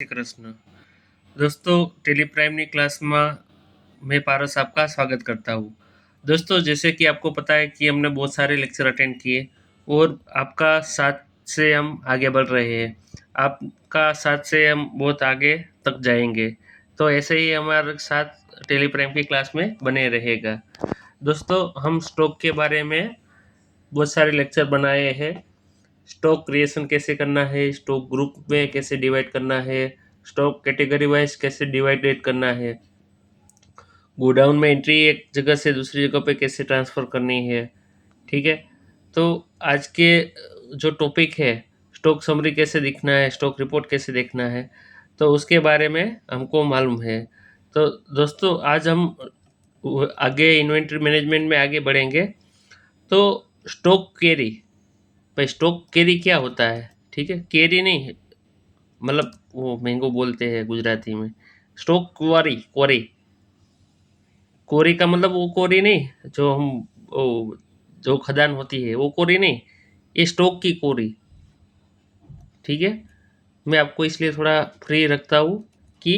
શ્રી કૃષ્ણ दोस्तों tele primary class में मैं पारस आपका स्वागत करता हूँ। दोस्तों जैसे कि आपको पता है कि हमने बहुत सारे लेक्चर अटेंड किए और आपका साथ से हम आगे बढ़ रहे हैं। आपका साथ से हम बहुत आगे तक जाएंगे, तो ऐसे ही हमारे साथ टेली प्राइम की क्लास में बने रहेगा। दोस्तों हम स्टॉक के बारे में बहुत सारे लेक्चर बनाए हैं। स्टॉक क्रिएशन कैसे करना है, स्टॉक ग्रुप में कैसे डिवाइड करना है, स्टॉक कैटेगरी वाइज कैसे डिवाइडेड करना है, गोडाउन में एंट्री एक जगह से दूसरी जगह पे कैसे ट्रांसफ़र करनी है। ठीक है, तो आज के जो टॉपिक है स्टॉक समरी कैसे दिखना है, स्टॉक रिपोर्ट कैसे देखना है, तो उसके बारे में हमको मालूम है। तो दोस्तों आज हम आगे इन्वेंट्री मैनेजमेंट में आगे बढ़ेंगे। तो स्टॉक कैरी, भाई स्टॉक कैरी क्या होता है? ठीक है, कैरी नहीं मतलब वो मैंगो बोलते हैं गुजराती में। स्टॉक क्वारी, क्वारी कोरी का मतलब वो कोरी नहीं जो हम वो जो खदान होती है वो कोरी नहीं, ये स्टॉक की कोरी। ठीक है, मैं आपको इसलिए थोड़ा फ्री रखता हूँ कि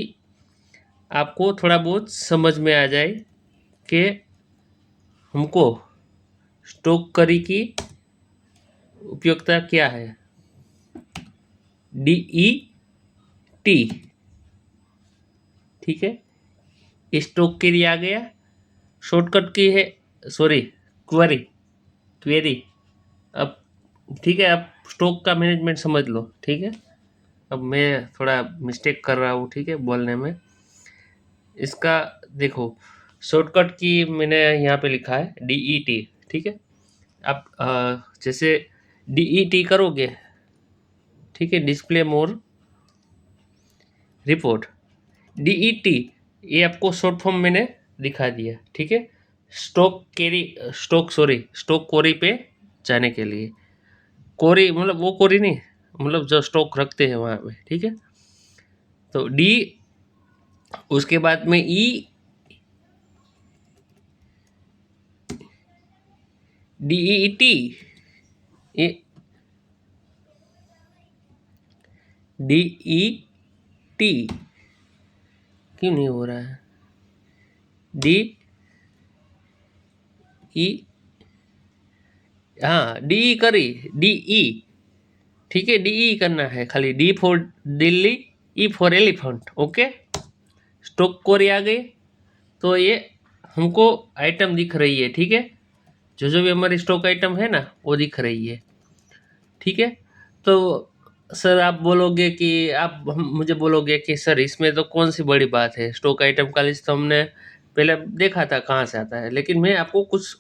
आपको थोड़ा बहुत समझ में आ जाए कि हमको स्टॉक करी की उपयोगिता क्या है। DET, ठीक है, स्टॉक के लिए आ गया। शॉर्टकट की है, सॉरी क्वेरी, क्वेरी। अब ठीक है, आप स्टॉक का मैनेजमेंट समझ लो। ठीक है, अब मैं थोड़ा मिस्टेक कर रहा हूँ, ठीक है, बोलने में। इसका देखो शॉर्टकट की मैंने यहाँ पे लिखा है DET। ठीक है, आप जैसे DET करोगे, ठीक है, डिस्प्ले मोर रिपोर्ट, DET ये आपको शॉर्ट फॉर्म मैंने दिखा दिया। ठीक है, स्टॉक कैरी, स्टॉक कोरी पे जाने के लिए। कोरी मतलब वो कोरी नहीं, मतलब जो स्टॉक रखते हैं वहाँ पे। ठीक है, तो डी, उसके बाद में DET, ये DET क्यों नहीं हो रहा है? DE, हाँ DE करी, DE, ठीक है, DE करना है खाली। D for Delhi, E for elephant. Okay, स्टॉक कोरी आ गई, तो ये हमको आइटम दिख रही है। ठीक है, जो भी हमारी स्टॉक आइटम है ना वो दिख रही है। ठीक है, तो सर आप बोलोगे कि मुझे बोलोगे कि सर इसमें तो कौन सी बड़ी बात है, स्टॉक आइटम का लिस्ट तो हमने पहले देखा था कहाँ से आता है। लेकिन मैं आपको कुछ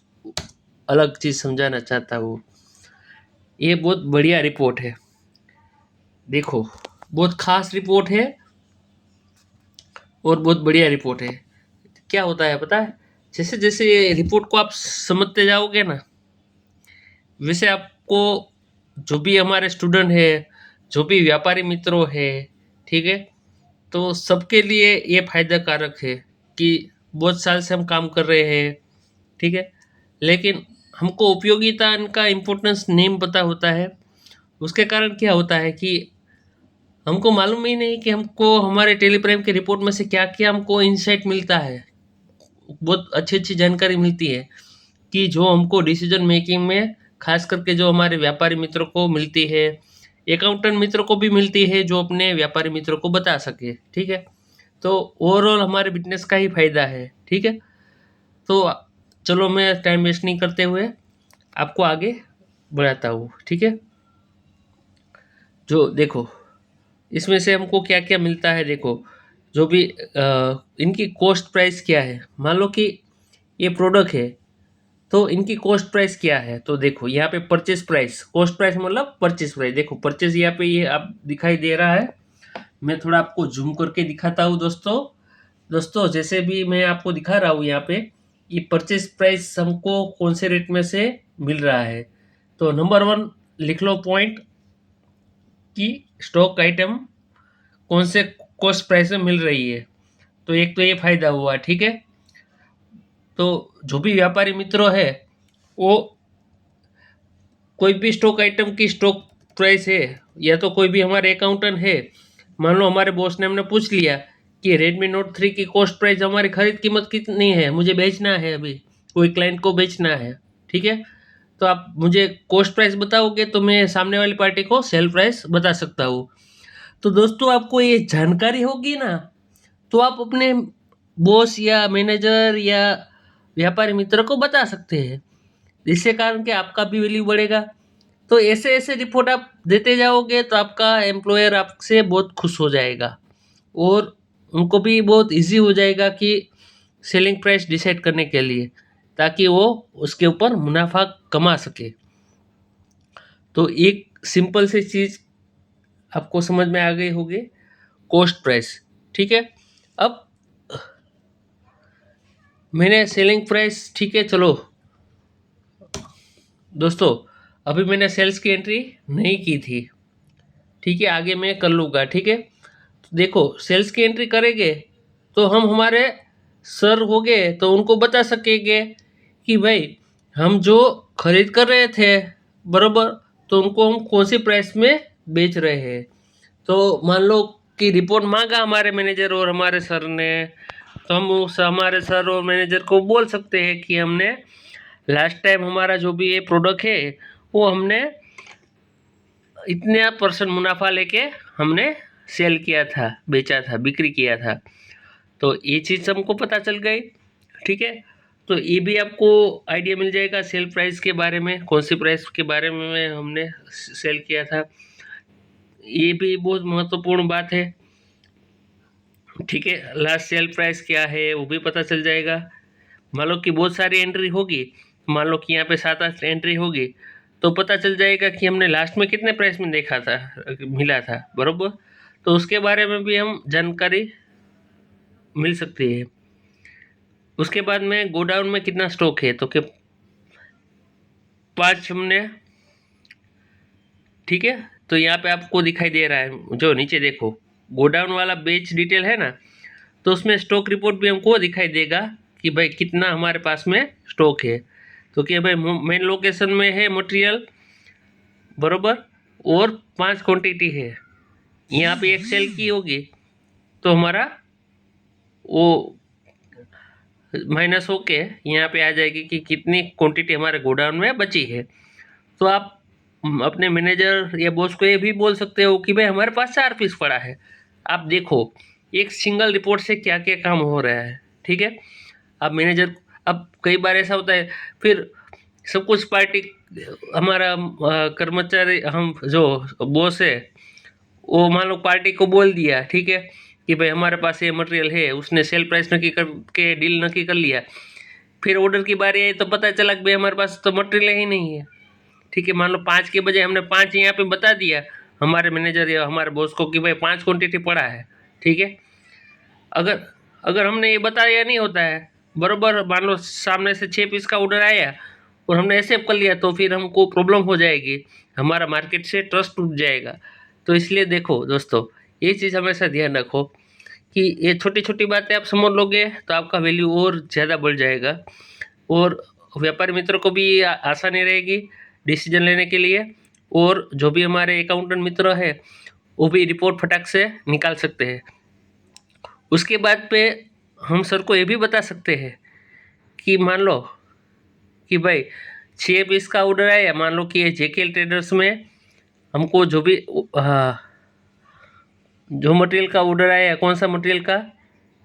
अलग चीज़ समझाना चाहता हूँ। ये बहुत बढ़िया रिपोर्ट है, देखो बहुत खास रिपोर्ट है और बहुत बढ़िया रिपोर्ट है। क्या होता है पता है, जैसे जैसे ये रिपोर्ट को आप समझते जाओगे ना, वैसे आपको जो भी हमारे स्टूडेंट है, जो भी व्यापारी मित्रों है, ठीक है, तो सबके लिए ये फायदा कारक है कि बहुत साल से हम काम कर रहे हैं। ठीक है, लेकिन हमको उपयोगिता इनका इम्पोर्टेंस नहीं पता होता है। उसके कारण क्या होता है कि हमको मालूम ही नहीं कि हमको हमारे टेलीप्राइम के रिपोर्ट में से क्या क्या हमको इंसाइट मिलता है। बहुत अच्छी अच्छी जानकारी मिलती है कि जो हमको डिसीजन मेकिंग में खास करके जो हमारे व्यापारी मित्रों को मिलती है, अकाउंटेंट मित्रों को भी मिलती है, जो अपने व्यापारी मित्रों को बता सके। ठीक है, तो ओवरऑल हमारे बिजनेस का ही फायदा है। ठीक है, तो चलो मैं टाइम वेस्ट नहीं करते हुए आपको आगे बढ़ाता हूँ। ठीक है, जो देखो इसमें से हमको क्या क्या मिलता है। देखो जो भी इनकी कॉस्ट प्राइस क्या है, मान लो कि ये प्रोडक्ट है तो इनकी कॉस्ट प्राइस क्या है। तो देखो यहाँ पे परचेज प्राइस, कॉस्ट प्राइस मतलब परचेज प्राइस। देखो परचेज यहाँ पे ये आप दिखाई दे रहा है, मैं थोड़ा आपको जूम करके दिखाता हूँ। दोस्तों जैसे भी मैं आपको दिखा रहा हूँ यहाँ पे, ये परचेज प्राइस हमको कौन से रेट में से मिल रहा है। तो नंबर 1 लिख लो पॉइंट कि स्टॉक आइटम कौन से कॉस्ट प्राइस में मिल रही है। तो एक तो ये फायदा हुआ। ठीक है, तो जो भी व्यापारी मित्रों है वो कोई भी स्टॉक आइटम की स्टॉक प्राइस है, या तो कोई भी हमारे अकाउंटेंट है, मान लो हमारे बॉस ने हमने पूछ लिया कि Redmi Note 3 की कॉस्ट प्राइस हमारी खरीद कीमत कितनी है, मुझे बेचना है, अभी कोई क्लाइंट को बेचना है, ठीक है। तो आप मुझे कॉस्ट प्राइस बताओगे तो मैं सामने वाली पार्टी को सेल प्राइस बता सकता हूँ। तो दोस्तों आपको ये जानकारी होगी ना, तो आप अपने बॉस या मैनेजर या व्यापारी मित्र को बता सकते हैं, जिससे कारण कि आपका भी वैल्यू बढ़ेगा। तो ऐसे ऐसे रिपोर्ट आप देते जाओगे तो आपका एम्प्लॉयर आपसे बहुत खुश हो जाएगा और उनको भी बहुत इजी हो जाएगा कि सेलिंग प्राइस डिसाइड करने के लिए, ताकि वो उसके ऊपर मुनाफा कमा सके। तो एक सिंपल सी चीज़ आपको समझ में आ गई होगी, कॉस्ट प्राइस, ठीक है। अब मैंने सेलिंग प्राइस, ठीक है, चलो दोस्तों अभी मैंने सेल्स की एंट्री नहीं की थी, ठीक है, आगे मैं कर लूँगा, ठीक है। तो देखो सेल्स की एंट्री करेंगे तो हम हमारे सर हो गए तो उनको बता सकेंगे कि भाई हम जो खरीद कर रहे थे, बरोबर, तो उनको हम कौन सी प्राइस में बेच रहे हैं। तो मान लो कि रिपोर्ट मांगा हमारे मैनेजर और हमारे सर ने, तो हम उस हमारे सर और मैनेजर को बोल सकते हैं कि हमने लास्ट टाइम हमारा जो भी ये प्रोडक्ट है वो हमने इतने % मुनाफा लेके हमने सेल किया था, बेचा था, बिक्री किया था। तो ये चीज़ हमको पता चल गई, ठीक है। तो ये भी आपको आइडिया मिल जाएगा सेल प्राइस के बारे में, कौन सी प्राइस के बारे में हमने सेल किया था। ये भी बहुत महत्वपूर्ण बात है, ठीक है। लास्ट सेल प्राइस क्या है वो भी पता चल जाएगा। मान लो कि बहुत सारी एंट्री होगी, मान लो कि यहाँ पे 7-8 एंट्री होगी, तो पता चल जाएगा कि हमने लास्ट में कितने प्राइस में देखा था, मिला था, बरोबर। तो उसके बारे में भी हम जानकारी मिल सकती है। उसके बाद में गोडाउन में कितना स्टॉक है, तो कि 5 हमने, ठीक है। तो यहाँ पे आपको दिखाई दे रहा है, जो नीचे देखो गोडाउन वाला बेच डिटेल है ना, तो उसमें स्टॉक रिपोर्ट भी हमको दिखाई देगा कि भाई कितना हमारे पास में स्टॉक है। तो कि भाई मेन लोकेशन में है मटेरियल, बरोबर, और 5 क्वांटिटी है। यहाँ पे एक सेल की होगी तो हमारा वो माइनस होके यहाँ पे आ जाएगी कि कितनी क्वांटिटी हमारे गोडाउन में बची है। तो आप अपने मैनेजर या बॉस को ये भी बोल सकते हो कि भाई हमारे पास 4 पीस पड़ा है, आप देखो एक सिंगल रिपोर्ट से क्या क्या काम हो रहा है, ठीक है। अब मैनेजर, अब कई बार ऐसा होता है, फिर सब कुछ पार्टी हमारा कर्मचारी, हम जो बॉस है वो मान लो पार्टी को बोल दिया, ठीक है, कि भाई हमारे पास ये मटेरियल है, उसने सेल प्राइस नक्की करके डील नक्की कर लिया। फिर ऑर्डर की बारी आई तो पता चला कि भाई हमारे पास तो मटेरियल ही नहीं है, ठीक है। मान लो 5 के बजाय हमने 5 यहाँ पे बता दिया हमारे मैनेजर या हमारे बॉस को कि भाई 5 क्वांटिटी पड़ा है, ठीक है। अगर अगर हमने ये बताया नहीं होता है, बरोबर, मान लो सामने से 6 पीस का ऑर्डर आया और हमने एक्सेप्ट कर लिया, तो फिर हमको प्रॉब्लम हो जाएगी, हमारा मार्केट से ट्रस्ट टूट जाएगा। तो इसलिए देखो दोस्तों, ये चीज़ हमेशा ध्यान रखो कि ये छोटी छोटी बातें आप समझ लोगे तो आपका वैल्यू और ज़्यादा बढ़ जाएगा, और व्यापारी मित्रों को भी आसानी रहेगी डिसीजन लेने के लिए, और जो भी हमारे अकाउंटेंट मित्र है वो भी रिपोर्ट फटाक से निकाल सकते हैं। उसके बाद पे हम सर को ये भी बता सकते हैं कि मान लो कि भाई 6 पीस का ऑर्डर आया, मान लो कि ये जेकेएल ट्रेडर्स में हमको जो भी जो मटेरियल का ऑर्डर आया, कौन सा मटेरियल का,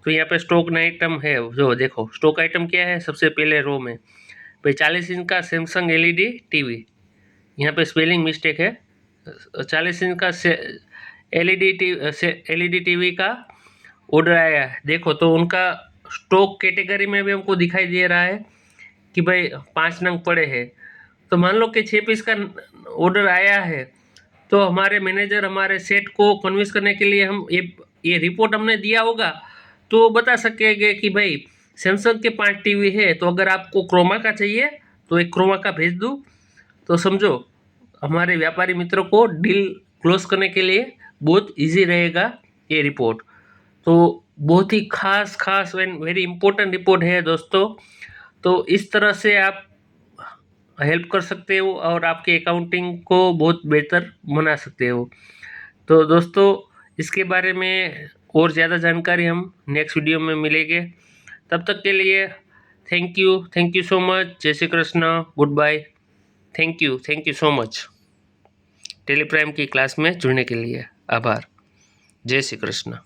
तो यहाँ पे स्टॉक आइटम है, जो देखो स्टॉक आइटम क्या है, सबसे पहले रो में भाई 40 इंच का सैमसंग एलईडी टीवी, यहाँ पे स्पेलिंग मिस्टेक है, 40 इंच का एलईडी टीवी का ऑर्डर आया है। देखो तो उनका स्टॉक कैटेगरी में भी हमको दिखाई दे रहा है कि भाई 5 नंग पड़े हैं। तो मान लो कि 6 पीस का ऑर्डर आया है, तो हमारे मैनेजर हमारे सेट को कन्विंस करने के लिए हम ये रिपोर्ट हमने दिया होगा, तो बता सकेंगे कि भाई सैमसंग के 5 टीवी है, तो अगर आपको क्रोमा का चाहिए तो एक क्रोमा का भेज दूँ। तो समझो हमारे व्यापारी मित्रों को डील क्लोज करने के लिए बहुत इजी रहेगा ये रिपोर्ट। तो बहुत ही खास खास एंड वेरी इंपॉर्टेंट रिपोर्ट है दोस्तों। तो इस तरह से आप हेल्प कर सकते हो और आपके अकाउंटिंग को बहुत बेहतर बना सकते हो। तो दोस्तों इसके बारे में और ज़्यादा जानकारी हम नेक्स्ट वीडियो में मिलेंगे। तब तक के लिए थैंक यू सो मच। जय Shri Krishna, good bye. Thank you so much. Teleprime की क्लास में जुड़ने के लिए आभार। जय श्री कृष्ण।